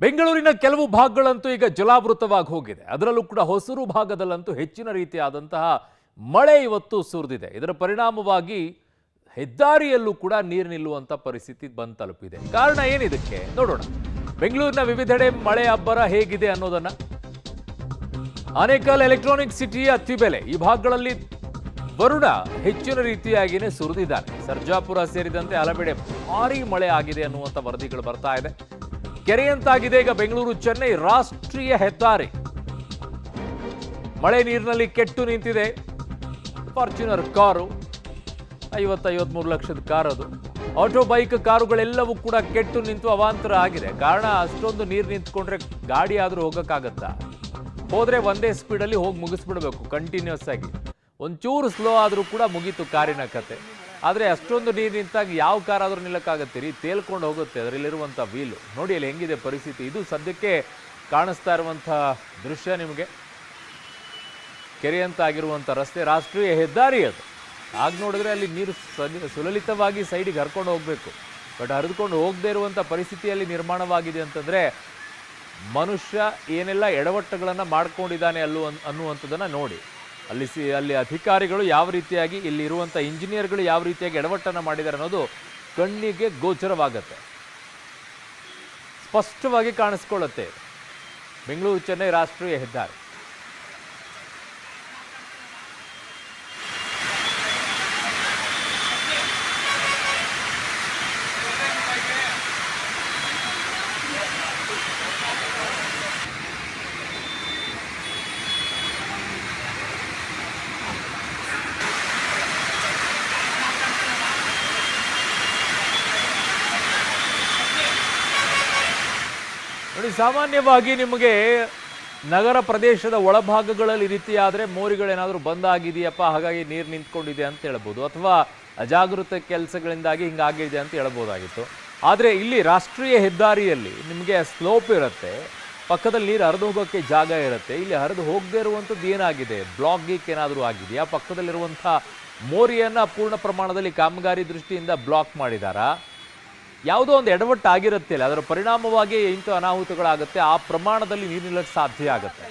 ಬೆಂಗಳೂರಿನ ಕೆಲವು ಭಾಗಗಳಂತೂ ಈಗ ಜಲಾವೃತವಾಗಿ ಹೋಗಿದೆ. ಅದರಲ್ಲೂ ಕೂಡ ಹೊಸೂರು ಭಾಗದಲ್ಲಂತೂ ಹೆಚ್ಚಿನ ರೀತಿಯಾದಂತಹ ಮಳೆ ಇವತ್ತು ಸುರಿದಿದೆ. ಇದರ ಪರಿಣಾಮವಾಗಿ ಹೆದ್ದಾರಿಯಲ್ಲೂ ಕೂಡ ನೀರು ನಿಲ್ಲುವಂತ ಪರಿಸ್ಥಿತಿ ಬಂದು ತಲುಪಿದೆ. ಕಾರಣ ಏನಿದಕ್ಕೆ ನೋಡೋಣ. ಬೆಂಗಳೂರಿನ ವಿವಿಧೆಡೆ ಮಳೆ ಅಬ್ಬರ ಹೇಗಿದೆ ಅನ್ನೋದನ್ನ. ಆನೇಕಲ್ ಎಲೆಕ್ಟ್ರಾನಿಕ್ ಸಿಟಿ ಅತ್ತಿಬೆಲೆ ಈ ಭಾಗಗಳಲ್ಲಿ ವರುಣ ಹೆಚ್ಚಿನ ರೀತಿಯಾಗಿಯೇ ಸುರಿದಿದ್ದಾನೆ. ಸರ್ಜಾಪುರ ಸೇರಿದಂತೆ ಹಲವೆಡೆ ಭಾರೀ ಮಳೆ ಆಗಿದೆ ಅನ್ನುವಂಥ ವರದಿಗಳು ಬರ್ತಾ ಇದೆ. ಕೆರೆಯಂತಾಗಿದೆ ಈಗ ಬೆಂಗಳೂರು ಚೆನ್ನೈ ರಾಷ್ಟ್ರೀಯ ಹೆದ್ದಾರಿ. ಮಳೆ ನೀರಿನಲ್ಲಿ ಕೆಟ್ಟು ನಿಂತಿದೆ. ಫಾರ್ಚುನರ್ ಕಾರು 53 ಲಕ್ಷದ ಕಾರ್, ಅದು ಆಟೋ ಬೈಕ್ ಕಾರುಗಳೆಲ್ಲವೂ ಕೂಡ ಕೆಟ್ಟು ನಿಂತು ಅವಾಂತರ ಆಗಿದೆ. ಕಾರಣ ಅಷ್ಟೊಂದು ನೀರು ನಿಂತ್ಕೊಂಡ್ರೆ ಗಾಡಿ ಆದ್ರೂ ಹೋಗಕ್ಕಾಗತ್ತಾ? ಹೋದ್ರೆ ಒಂದೇ ಸ್ಪೀಡಲ್ಲಿ ಹೋಗಿ ಮುಗಿಸ್ಬಿಡ್ಬೇಕು ಕಂಟಿನ್ಯೂಸ್ ಆಗಿ. ಒಂಚೂರು ಸ್ಲೋ ಆದ್ರೂ ಕೂಡ ಮುಗೀತು ಕಾರಿನ ಕತೆ. ಆದರೆ ಅಷ್ಟೊಂದು ನೀರು ನಿಂತಾಗ ಯಾವ ಕಾರ್ ಆದ್ರೂ ನಿಲ್ಲಕ್ಕಾಗತ್ತೀರಿ? ತೇಲ್ಕೊಂಡು ಹೋಗುತ್ತೆ ಅದರಲ್ಲಿರುವಂಥ ವೀಲು. ನೋಡಿ ಅಲ್ಲಿ ಹೆಂಗಿದೆ ಪರಿಸ್ಥಿತಿ. ಇದು ಸದ್ಯಕ್ಕೆ ಕಾಣಿಸ್ತಾ ಇರುವಂಥ ದೃಶ್ಯ ನಿಮಗೆ. ಕೆರೆಯಂತ ಆಗಿರುವಂಥ ರಸ್ತೆ, ರಾಷ್ಟ್ರೀಯ ಹೆದ್ದಾರಿ ಅದು. ಆಗ ನೋಡಿದ್ರೆ ಅಲ್ಲಿ ನೀರು ಸುಲಲಿತವಾಗಿ ಸೈಡಿಗೆ ಹರ್ಕೊಂಡು ಹೋಗಬೇಕು. ಬಟ್ ಹರಿದುಕೊಂಡು ಹೋಗದೇ ಇರುವಂಥ ಪರಿಸ್ಥಿತಿಯಲ್ಲಿ ನಿರ್ಮಾಣವಾಗಿದೆ ಅಂತಂದರೆ ಮನುಷ್ಯ ಏನೆಲ್ಲ ಎಡವಟ್ಟುಗಳನ್ನು ಮಾಡ್ಕೊಂಡಿದ್ದಾನೆ ಅನ್ನುವಂಥದ್ದನ್ನು ನೋಡಿ. ಅಲ್ಲಿ ಅಧಿಕಾರಿಗಳು ಯಾವ ರೀತಿಯಾಗಿ, ಇಲ್ಲಿ ಇರುವಂಥ ಇಂಜಿನಿಯರ್ಗಳು ಯಾವ ರೀತಿಯಾಗಿ ಎಡವಟ್ಟನ್ನು ಮಾಡಿದ್ದಾರೆ ಅನ್ನೋದು ಕಣ್ಣಿಗೆ ಗೋಚರವಾಗತ್ತೆ, ಸ್ಪಷ್ಟವಾಗಿ ಕಾಣಿಸ್ಕೊಳ್ಳುತ್ತೆ. ಬೆಂಗಳೂರು ಚೆನ್ನೈ ರಾಷ್ಟ್ರೀಯ ಹೆದ್ದಾರಿ. ನೋಡಿ, ಸಾಮಾನ್ಯವಾಗಿ ನಿಮಗೆ ನಗರ ಪ್ರದೇಶದ ಒಳಭಾಗಗಳಲ್ಲಿ ರೀತಿಯಾದರೆ ಮೋರಿಗಳೇನಾದರೂ ಬಂದಾಗಿದೆಯಪ್ಪ, ಹಾಗಾಗಿ ನೀರು ನಿಂತ್ಕೊಂಡಿದೆ ಅಂತ ಹೇಳ್ಬೋದು, ಅಥವಾ ಅಜಾಗೃತ ಕೆಲಸಗಳಿಂದಾಗಿ ಹಿಂಗಾಗಿದೆ ಅಂತ ಹೇಳ್ಬೋದಾಗಿತ್ತು. ಆದರೆ ಇಲ್ಲಿ ರಾಷ್ಟ್ರೀಯ ಹೆದ್ದಾರಿಯಲ್ಲಿ ನಿಮಗೆ ಸ್ಲೋಪ್ ಇರುತ್ತೆ, ಪಕ್ಕದಲ್ಲಿ ನೀರು ಹರಿದು ಹೋಗೋಕ್ಕೆ ಜಾಗ ಇರುತ್ತೆ. ಇಲ್ಲಿ ಹರಿದು ಹೋಗದೇ ಇರುವಂಥದ್ದು ಏನಾಗಿದೆ? ಬ್ಲಾಕ್ ಗೀಕ್ ಏನಾದರೂ ಆಗಿದೆಯಾ? ಪಕ್ಕದಲ್ಲಿರುವಂಥ ಮೋರಿಯನ್ನು ಪೂರ್ಣ ಪ್ರಮಾಣದಲ್ಲಿ ಕಾಮಗಾರಿ ದೃಷ್ಟಿಯಿಂದ ಬ್ಲಾಕ್ ಮಾಡಿದಾರಾ? ಯಾವುದೋ ಒಂದು ಎಡವಟ್ಟು ಆಗಿರುತ್ತೆ, ಅದರ ಪರಿಣಾಮವಾಗಿ ಇಂಥ ಅನಾಹುತಗಳಾಗುತ್ತೆ. ಆ ಪ್ರಮಾಣದಲ್ಲಿ ನೀರು ನಿಲ್ಲಕ್ಕೆ ಸಾಧ್ಯ ಆಗುತ್ತೆ.